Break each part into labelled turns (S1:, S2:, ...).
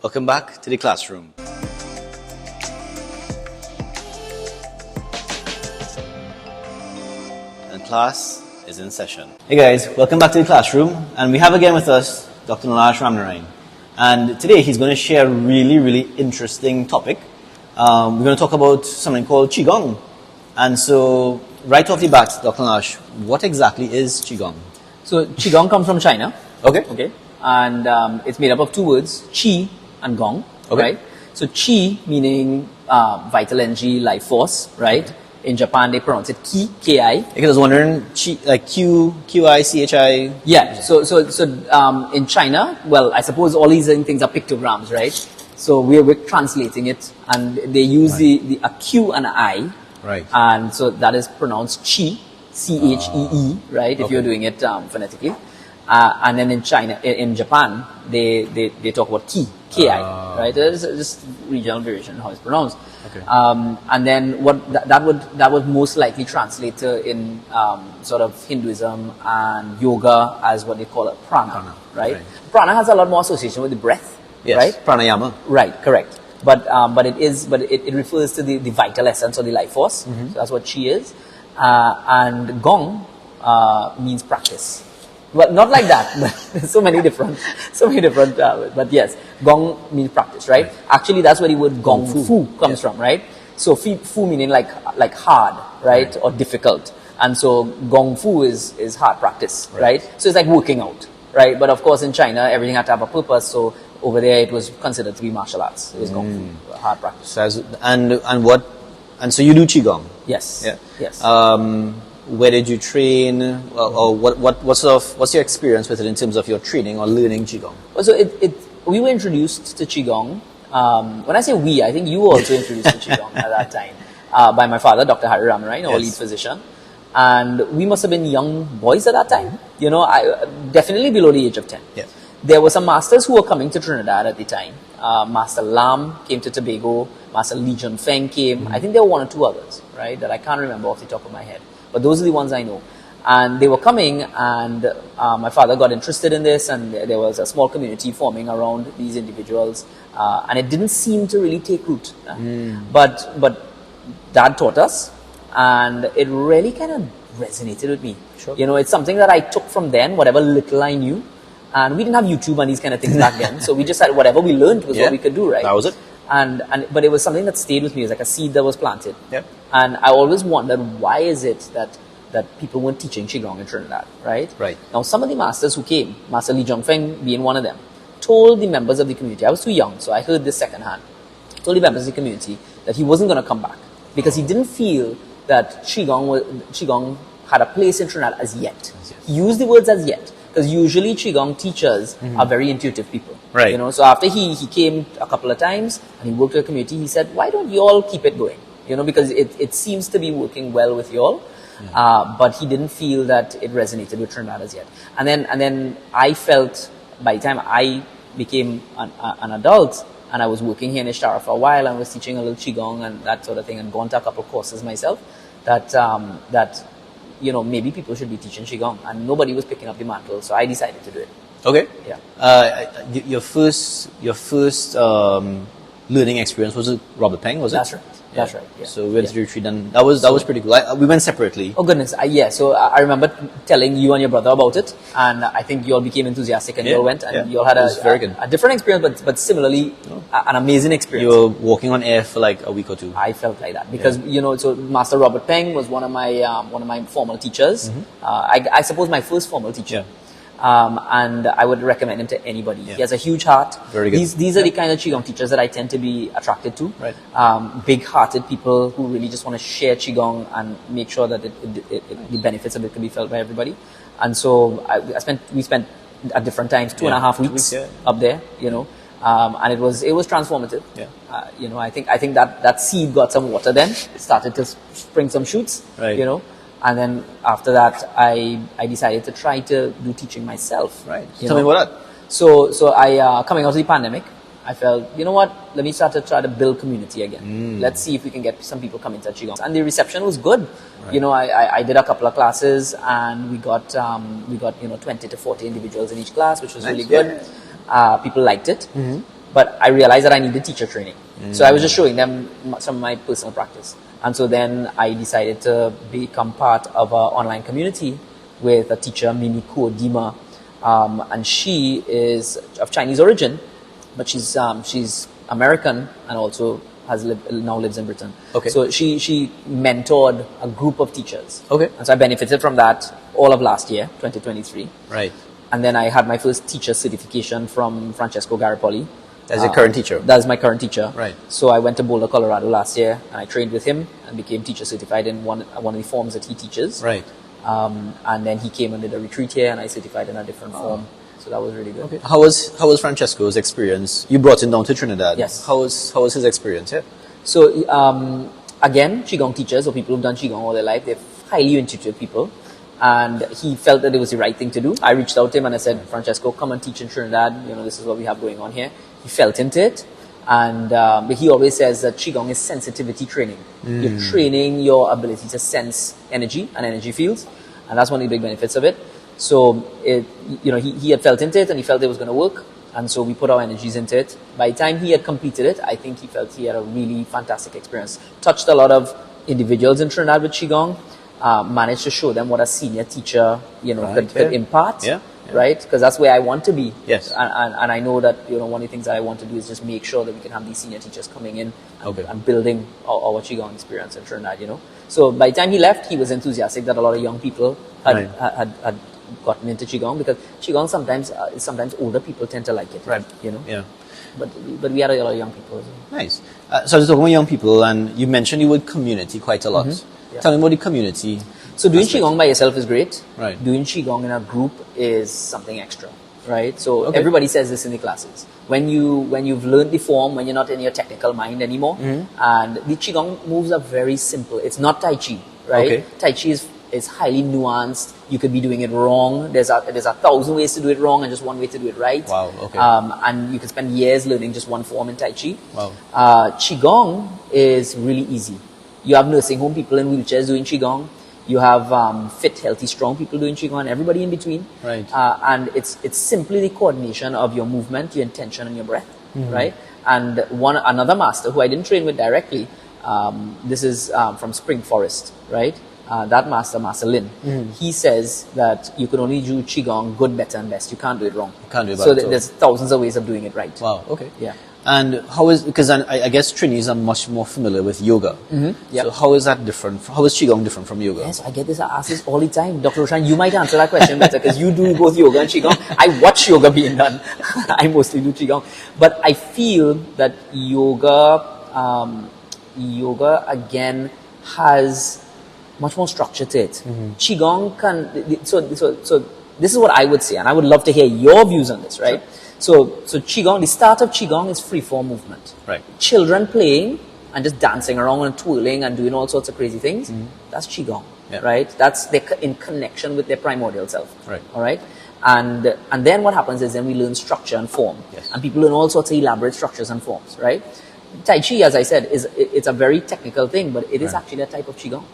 S1: Welcome back to the classroom. And class is in session. Hey guys, welcome back to the classroom. And we have again with us Dr. Nilash. And today he's going to share a really interesting topic. We're going to talk about something called Qi Gong. And so, right off the bat, Dr. Nilash, what exactly is Qi Gong?
S2: So, Qi Gong comes from China.
S1: Okay.
S2: And it's made up of two words, Qi and Gong, right? So, Qi meaning vital energy, life force, right? In Japan, they pronounce it Qi, K-I.
S1: Because I was wondering, Qi, like Q-I-C-H-I?
S2: Yeah, so in China, well, I suppose all these things are pictograms, right? So we're translating it, and they use a Q and an I.
S1: Right.
S2: And so that is pronounced Qi, C-H-E-E, right? If you're doing it phonetically. And then in Japan, they talk about Qi, K-I, right? It's just regional variation how it's pronounced.
S1: Okay.
S2: And then that would most likely translate to in sort of Hinduism and yoga as what they call it prana, right? Prana has a lot more association with the breath, right?
S1: Pranayama.
S2: Right, correct. But it refers to the vital essence or the life force. So that's what Qi is. And Gong means practice. Well, not like that, but so many different, but yes, Gong means practice, right? Actually, that's where the word Gong Fu comes from, right? So Fu meaning like hard, right? Or difficult. And so Gong Fu is hard practice, right? So it's like working out, right? But of course in China, everything had to have a purpose. So over there, it was considered to be martial arts. It was Gong Fu, hard practice.
S1: So and so you do Qigong?
S2: Yes.
S1: Yeah.
S2: Yes.
S1: Where did you train, or what's your experience with it in terms of your training or learning Qigong?
S2: Well, so we were introduced to Qigong. When I say we, I think you were also introduced to Qigong at that time by my father, Dr. Hari Ramarai, our lead physician. And we must have been young boys at that time. You know, definitely below the age of 10.
S1: Yes.
S2: There were some masters who were coming to Trinidad at the time. Master Lam came to Tobago. Master Lee Jun Feng came. I think there were one or two others, right, that I can't remember off the top of my head. But those are the ones I know. And they were coming, and my father got interested in this, and there was a small community forming around these individuals. And it didn't seem to really take root. But Dad taught us, and it really kind of resonated with me.
S1: Sure.
S2: You know, it's something that I took from then, whatever little I knew. And we didn't have YouTube and these kind of things back then. So we just had whatever we learned was what we could do, right?
S1: That was it.
S2: But it was something that stayed with me. It was like a seed that was planted.
S1: Yep.
S2: And I always wondered, why is it that people weren't teaching Qigong in Trinidad, right?
S1: Right.
S2: Now, some of the masters who came, Master Lee Jung Feng being one of them, told the members of the community, I was too young, so I heard this secondhand, told the members of the community that he wasn't going to come back because he didn't feel that Qigong had a place in Trinidad as yet. He used the words as yet. Because usually Qigong teachers are very intuitive people.
S1: Right.
S2: You know, so after he came a couple of times and he worked with the community, he said, why don't you all keep it going? You know, because it seems to be working well with you all. But he didn't feel that it resonated with Trinidad as yet. And then I felt, by the time I became an adult and I was working here in Ishtara for a while and was teaching a little Qigong and that sort of thing and gone to a couple of courses myself, that you know, maybe people should be teaching Qigong, and nobody was picking up the mantle, so I decided to do it.
S1: Okay.
S2: Yeah.
S1: Your first learning experience was it Robert Peng? Was it?
S2: That's right. That's right. Yeah.
S1: So we went to the retreat, and that was pretty cool. We went separately.
S2: Oh goodness, yeah. So I remember telling you and your brother about it, and I think you all became enthusiastic, and you all went, and you all had a different experience, but similarly an amazing experience.
S1: You were walking on air for like a week or two.
S2: I felt like that because you know, so Master Robert Peng was one of my formal teachers. I suppose my first formal teacher. And I would recommend him to anybody. He has a huge heart.
S1: Very good.
S2: These are the kind of Qigong teachers that I tend to be attracted to.
S1: Right.
S2: Big-hearted people who really just want to share Qigong and make sure that the benefits of it can be felt by everybody. And so we spent at different times 2.5 weeks up there, you know. And it was transformative.
S1: Yeah.
S2: You know, I think that seed got some water then. It started to spring some shoots.
S1: Right.
S2: You know. And then after that, I decided to try to do teaching myself.
S1: Right. Tell me about that.
S2: So I coming out of the pandemic, I felt, you know what, let me try to build community again. Let's see if we can get some people coming to Qigong. And the reception was good. Right. You know, I did a couple of classes and we got 20 to 40 individuals in each class, which was really good. People liked it. but I realized that I needed teacher training. So I was just showing them some of my personal practice. And so then I decided to become part of an online community with a teacher, Mimi Dima, and she is of Chinese origin, but she's American and also now lives in Britain.
S1: Okay.
S2: So she mentored a group of teachers.
S1: Okay.
S2: And so I benefited from that all of last year, 2023.
S1: Right.
S2: And then I had my first teacher certification from Francesco Garipoli.
S1: As your current teacher?
S2: That's my current teacher.
S1: Right.
S2: So I went to Boulder, Colorado last year, and I trained with him and became teacher certified in one of the forms that he teaches.
S1: Right.
S2: And then he came and did a retreat here, and I certified in a different form. So that was really good.
S1: Okay. How was Francesco's experience? You brought him down to Trinidad.
S2: Yes.
S1: How was his experience here?
S2: So again, Qigong teachers or people who've done Qigong all their life, they're highly intuitive people. And he felt that it was the right thing to do. I reached out to him and I said, Francesco, come and teach in Trinidad. This is what we have going on here. He felt into it. And he always says that Qigong is sensitivity training. You're training your ability to sense energy and energy fields. And that's one of the big benefits of it. So, he had felt into it and he felt it was going to work. And so we put our energies into it. By the time he had completed it, I think he felt he had a really fantastic experience. Touched a lot of individuals in Trinidad with Qigong. Managed to show them what a senior teacher, could impart.
S1: Yeah.
S2: Right? Because that's where I want to be.
S1: Yes.
S2: And I know that, one of the things that I want to do is just make sure that we can have these senior teachers coming in and building our Qigong experience in Trinidad, So by the time he left, he was enthusiastic that a lot of young people had gotten into Qigong, because Qigong sometimes older people tend to like it.
S1: Right.
S2: Yeah. But we had a lot of young people as well.
S1: Nice. So I was talking about young people, and you mentioned the word community quite a lot.
S2: Yeah.
S1: Tell me about the community.
S2: So doing Qigong by yourself is great.
S1: Right.
S2: Doing Qigong in a group is something extra, right? So everybody says this in the classes. When you've learned the form, when you're not in your technical mind anymore, and the Qigong moves are very simple. It's not Tai Chi, right?
S1: Okay.
S2: Tai Chi is highly nuanced. You could be doing it wrong. There's 1,000 ways to do it wrong and just one way to do it right.
S1: Wow. Okay.
S2: And you can spend years learning just one form in Tai Chi.
S1: Wow.
S2: Qigong is really easy. You have nursing home people in wheelchairs doing Qigong. You have fit, healthy, strong people doing Qigong, and everybody in between.
S1: Right.
S2: And it's simply the coordination of your movement, your intention, and your breath. Right. And another master who I didn't train with directly. This is from Spring Forest. Right. That Master Lin. He says that you can only do Qigong good, better, and best. You can't do it wrong.
S1: You can't do it bad
S2: So
S1: at all.
S2: there's thousands of ways of doing it right.
S1: Wow. Okay.
S2: Yeah.
S1: And because I guess Trinis are much more familiar with yoga.
S2: Yep.
S1: So how is that different? How is Qigong different from yoga?
S2: Yes, I get this. I ask this all the time. Dr. Roshan, you might answer that question better because you do both yoga and Qigong. I watch yoga being done. I mostly do Qigong. But I feel that yoga again has much more structure to it. Qigong so this is what I would say, and I would love to hear your views on this, right? So Qigong, the start of Qigong is free-form movement.
S1: Right.
S2: Children playing and just dancing around and twirling and doing all sorts of crazy things. That's Qigong, right? That's in connection with their primordial self.
S1: Right.
S2: All right. And then what happens is then we learn structure and form.
S1: Yes.
S2: And people learn all sorts of elaborate structures and forms, right? Tai Chi, as I said, it's a very technical thing, but it is actually a type of Qigong.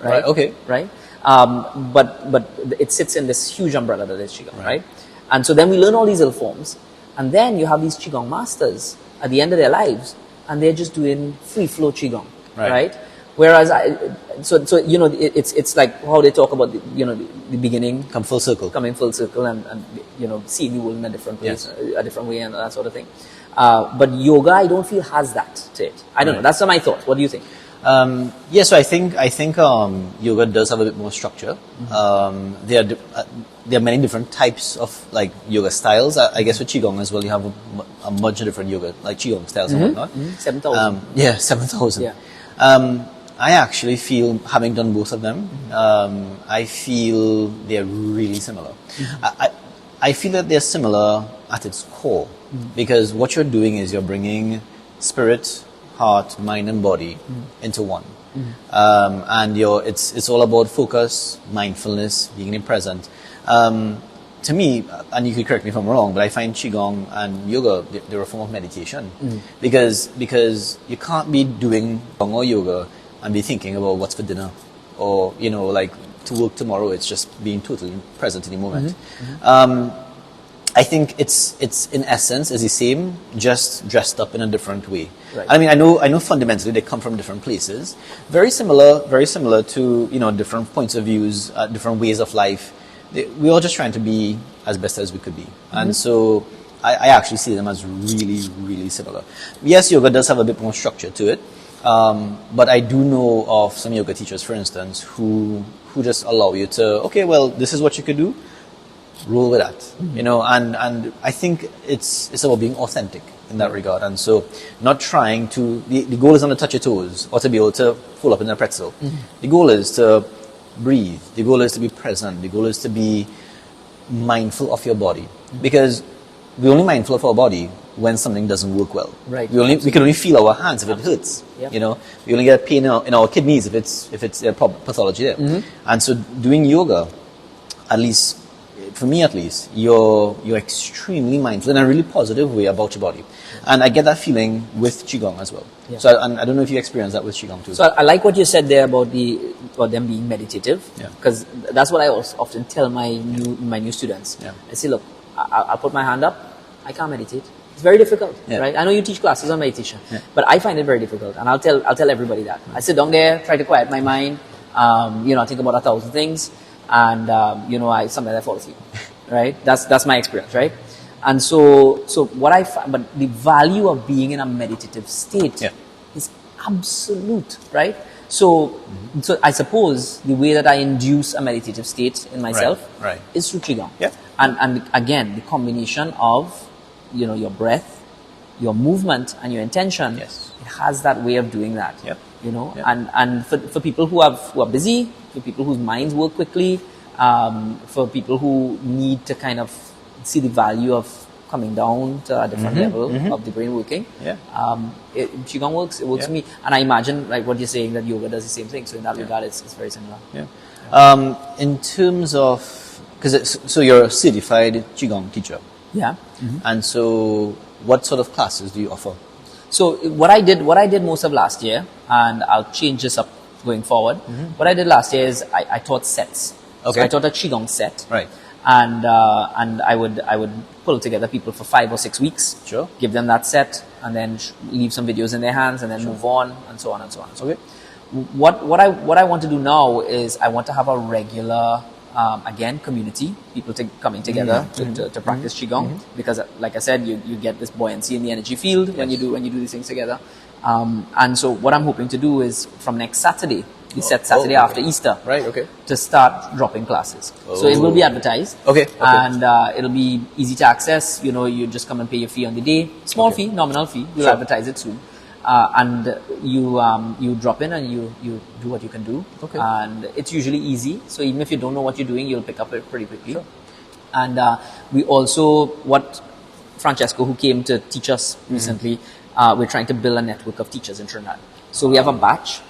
S2: Right.
S1: Okay.
S2: Right. But it sits in this huge umbrella that is Qigong, right? And so then we learn all these little forms, and then you have these Qigong masters at the end of their lives, and they're just doing free flow Qigong, right? Whereas it's like how they talk about the beginning,
S1: Come full circle.
S2: coming full circle, and seeing the world in a different place, a different way, and that sort of thing. But yoga, I don't feel has that to it. I don't know. That's my thought. What do you think?
S1: So I think yoga does have a bit more structure. There are many different types of like yoga styles. I guess with Qigong as well, you have a bunch of different yoga like Qigong styles and whatnot.
S2: 7,000.
S1: 7,000.
S2: Yeah.
S1: I actually feel, having done both of them, I feel they're really similar. I feel that they're similar at its core, because what you're doing is you're bringing spirit, heart, mind, and body into one. And it's all about focus, mindfulness, being in the present. To me, and you could correct me if I'm wrong, but I find Qigong and yoga, they're a form of meditation. Because you can't be doing Qigong or yoga and be thinking about what's for dinner, or like to work tomorrow. It's just being totally present in the moment. I think it's in essence is the same, just dressed up in a different way.
S2: Right.
S1: I mean, I know fundamentally they come from different places, very similar to different points of views, different ways of life. We're all just trying to be as best as we could be, and so I actually see them as really, really similar. Yes, yoga does have a bit more structure to it, but I do know of some yoga teachers, for instance, who just allow you to, okay, well, this is what you could do. Roll with that, and I think it's about being authentic in that regard, and so not trying to. The goal is not to touch your toes or to be able to fold up in a pretzel. The goal is to breathe. The goal is to be present. The goal is to be mindful of your body, because we're only mindful of our body when something doesn't work well.
S2: Right.
S1: We can only feel our hands if it hurts.
S2: Yep.
S1: We only get pain in our kidneys if it's a pathology there. And so doing yoga, at least. For me, at least, you're extremely mindful in a really positive way about your body, and I get that feeling with Qi Gong as well.
S2: Yeah.
S1: So, I don't know if you experience that with Qi Gong too.
S2: So I like what you said there about them being meditative,
S1: Yeah.
S2: because that's what I also often tell my new students.
S1: Yeah.
S2: I say, look, I'll put my hand up. I can't meditate. It's very difficult,
S1: Yeah.
S2: right? I know you teach classes on meditation,
S1: Yeah.
S2: but I find it very difficult, and I'll tell everybody that. I sit down there, try to quiet my mind. I think about 1,000 things, and sometimes I fall asleep. Right? That's my experience, right? And so what I find, but the value of being in a meditative state is absolute, right? So I suppose the way that I induce a meditative state in myself
S1: Right.
S2: is through Qi Gong.
S1: Yeah.
S2: And again, the combination of your breath, your movement, and your intention,
S1: Yes.
S2: it has that way of doing that.
S1: Yep. Yep.
S2: And for people who are busy, for people whose minds work quickly, for people who need to kind of see the value of coming down to a different level of the brain working.
S1: Yeah.
S2: Qi Gong works. It works
S1: Yeah.
S2: for me, and I imagine like what you're saying, that yoga does the same thing. So in that regard, it's very similar.
S1: Yeah. In terms of, so you're a certified Qi Gong teacher,
S2: Yeah.
S1: and so what sort of classes do you offer?
S2: So what I did most of last year, and I'll change this up going forward. What I did last year is I taught sets.
S1: Okay.
S2: So I taught a Qi Gong set.
S1: Right.
S2: And I would pull together people for 5 or 6 weeks.
S1: Sure.
S2: Give them that set, and then leave some videos in their hands, and then move on, and so on and so on. So
S1: Okay.
S2: what I want to do now is I want to have a regular community, people coming together to practice Qi Gong, because like I said, you get this buoyancy in the energy field when you do these things together. And so what I'm hoping to do is from next Saturday, the set Saturday after Easter,
S1: Right. Okay.
S2: to start dropping classes. So it will be advertised.
S1: Okay.
S2: And it'll be easy to access. You just come and pay your fee on the day. Small fee, nominal fee. We'll
S1: Sure.
S2: advertise it soon. And you drop in and you do what you can do.
S1: Okay.
S2: And it's usually easy. So even if you don't know what you're doing, you'll pick up it pretty quickly.
S1: Sure.
S2: And we also, what Francesco, who came to teach us recently, we're trying to build a network of teachers in Trinidad. So we have a batch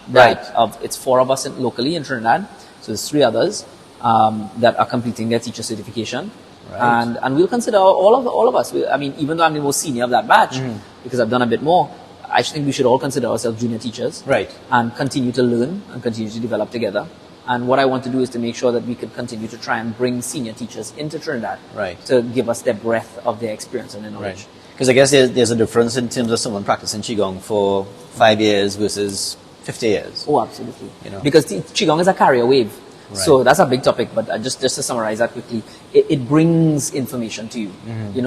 S2: it's 4 of us locally in Trinidad. So there's 3 others that are completing their teacher certification.
S1: Right.
S2: And we'll consider all of us. Even though I'm the most senior of that batch, because I've done a bit more, I think we should all consider ourselves junior teachers.
S1: Right.
S2: And continue to learn and continue to develop together. And what I want to do is to make sure that we can continue to try and bring senior teachers into Trinidad,
S1: Right.
S2: to give us their breadth of their experience and their knowledge.
S1: Right. Because I guess there's a difference in terms of someone practicing Qigong for 5 years versus 50 years.
S2: Oh, absolutely.
S1: You know.
S2: Because Qigong is a carrier wave.
S1: Right.
S2: So that's a big topic, but just to summarize that quickly, it brings information to you.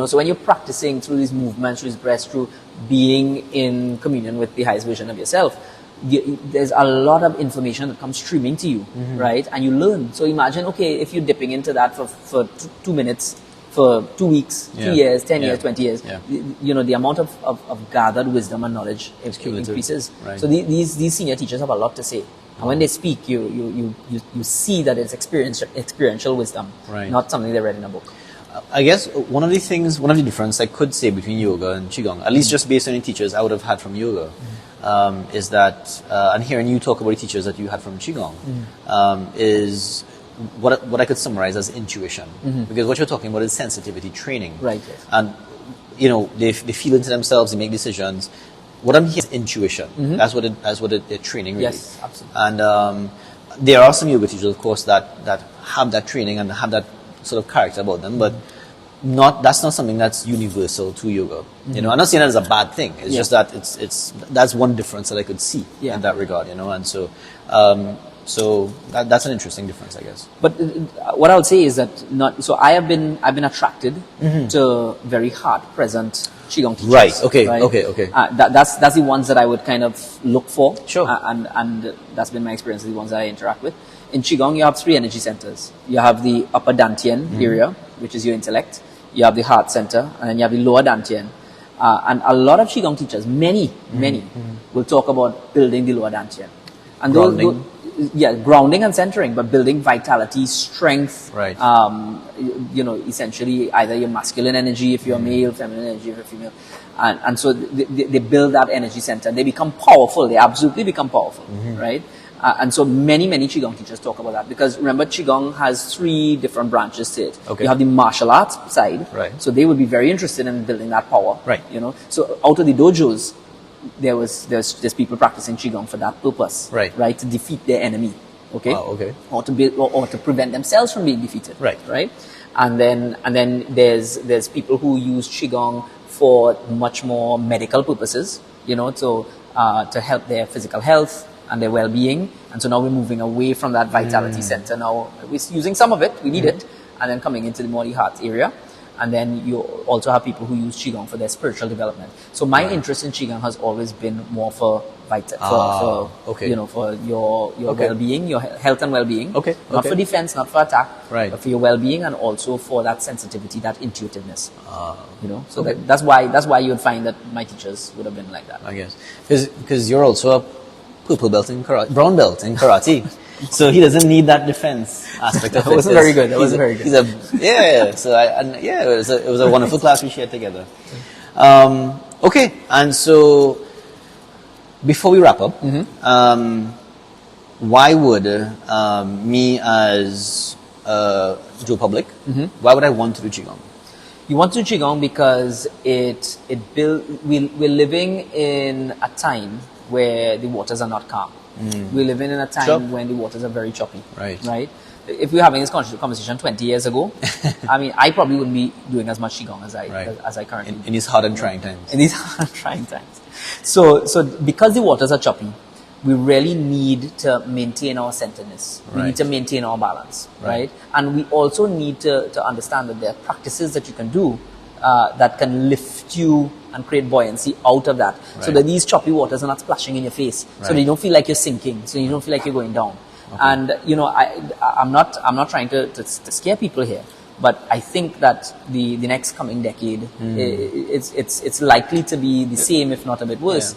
S2: So when you're practicing through these movements, through this breath, through being in communion with the highest version of yourself, there's a lot of information that comes streaming to you, right? And you learn. So imagine, okay, if you're dipping into that for 2 minutes, for 2 weeks, 2 years, 10 years, 20 years, the amount of gathered wisdom and knowledge increases.
S1: Right.
S2: So these senior teachers have a lot to say. And when they speak, you see that it's experiential wisdom,
S1: Right.
S2: not something they read in a book.
S1: I guess one of the differences I could say between yoga and Qigong, at least just based on the teachers I would have had from yoga, is that, and hearing you talk about the teachers that you had from Qigong, is what I could summarize as intuition. Because what you're talking about is sensitivity training.
S2: Right, yes.
S1: And, they feel into themselves, they make decisions. What I'm hearing is intuition. That's what they're training, really.
S2: Yes, absolutely.
S1: And there are some yoga teachers, of course, that have that training and have that sort of character about them, but that's not something that's universal to yoga. You know, I'm not saying that as a bad thing. It's
S2: Yeah.
S1: just that that's one difference that I could see
S2: Yeah.
S1: in that regard. You know, and so that's an interesting difference, I guess.
S2: But what I would say is that I've been attracted to very heart present Qigong teachers.
S1: Right. Okay.
S2: That's the ones that I would kind of look for.
S1: Sure.
S2: And that's been my experience with the ones that I interact with. In Qigong, you have 3 energy centers. You have the upper Dantian area, which is your intellect. You have the heart center, and then you have the lower Dantian. And a lot of Qigong teachers, many, will talk about building the lower Dantian. And
S1: Grounding.
S2: Grounding and centering, but building vitality, strength.
S1: Right.
S2: Essentially either your masculine energy if you're male, feminine energy if you're female. And so they build that energy center. They become powerful. They absolutely become powerful, right? And so many Qigong teachers talk about that, because remember, Qigong has 3 different branches to it.
S1: Okay.
S2: You have the martial arts side.
S1: Right.
S2: So they would be very interested in building that power.
S1: Right.
S2: So out of the dojos, there's people practicing Qigong for that purpose.
S1: Right.
S2: Right. To defeat their enemy. Okay.
S1: Wow, okay.
S2: Or to build, or to prevent themselves from being defeated.
S1: Right.
S2: Right. And then there's people who use Qigong for much more medical purposes. To help their physical health and their well-being. And so now we're moving away from that vitality center. Now we're using some of it, we need it, and then coming into the more the heart area. And then you also have people who use Qigong for their spiritual development. So my interest in Qigong has always been more for for your well-being, your health and well-being.
S1: Okay.
S2: Not for defense, not for attack,
S1: Right.
S2: but for your well-being, and also for that sensitivity, that intuitiveness. So that's why you would find that my teachers would have been like that.
S1: I guess because you're also a purple belt in karate, brown belt in karate. So he doesn't need that defense aspect of it.
S2: That wasn't very good. That wasn't very good.
S1: It was a wonderful class we shared together. Okay, and so before we wrap up, why would me as Joe Public, why would I want to do Qigong?
S2: You want to do Qigong because we're living in a time where the waters are not calm. We're living in a time when the waters are very choppy. Right. If we were having this conversation 20 years ago, I mean, I probably wouldn't be doing as much Qigong as I currently do.
S1: In these hard and trying times.
S2: In these hard and trying times. So because the waters are choppy, we really need to maintain our centeredness. We need to maintain our balance, right? And we also need to understand that there are practices that you can do that can lift you and create buoyancy out of that, so that these choppy waters are not splashing in your face, so that you don't feel like you're sinking, so you don't feel like you're going down. And I'm not trying to scare people here, but I think that the next coming decade, it's likely to be the same, if not a bit worse.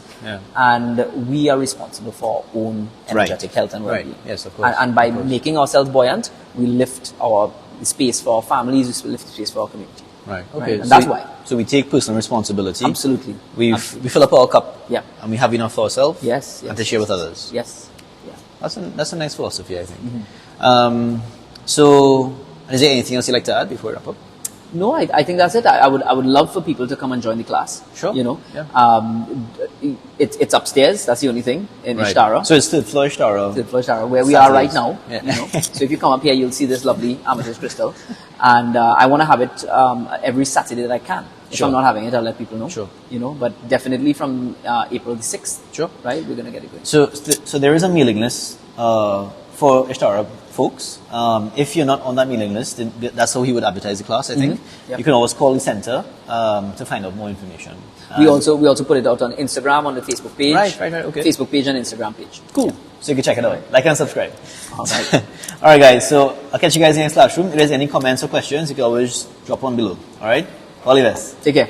S2: And we are responsible for our own energetic health and well-being.
S1: Yes, of course.
S2: And by making ourselves buoyant, we lift the space for our families, we lift the space for our community.
S1: Right. Okay.
S2: And that's why.
S1: So we take personal responsibility.
S2: Absolutely.
S1: We fill up our cup.
S2: Yeah.
S1: And we have enough for ourselves.
S2: Yes.
S1: And to share with others.
S2: Yes. Yeah.
S1: That's a nice philosophy, I think. So, is there anything else you'd like to add before we wrap up?
S2: No, I think that's it. I would love for people to come and join the class.
S1: Sure.
S2: It's upstairs. That's the only thing in
S1: Right.
S2: Ishtara.
S1: So it's third floor Ishtara.
S2: Third floor Ishtara, where we are right
S1: Saturdays.
S2: now. So if you come up here, you'll see this lovely amethyst crystal, and I want to have it every Saturday that I can. If I'm not having it, I'll let people know.
S1: Sure.
S2: But definitely from April the 6th.
S1: Sure.
S2: Right, we're gonna get it going.
S1: So there is a mailing list for Ishtara folks. If you're not on that mailing list, then that's how he would advertise the class, I think.
S2: Yep.
S1: You can always call the center to find out more information.
S2: We also put it out on Instagram, on the Facebook page.
S1: Right, okay.
S2: Facebook page and Instagram page.
S1: Cool.
S2: Yeah.
S1: So you can check it out. Like and subscribe.
S2: All right.
S1: All right, guys. So I'll catch you guys in the next classroom. If there's any comments or questions, you can always drop one below. All right? All the best.
S2: Take care.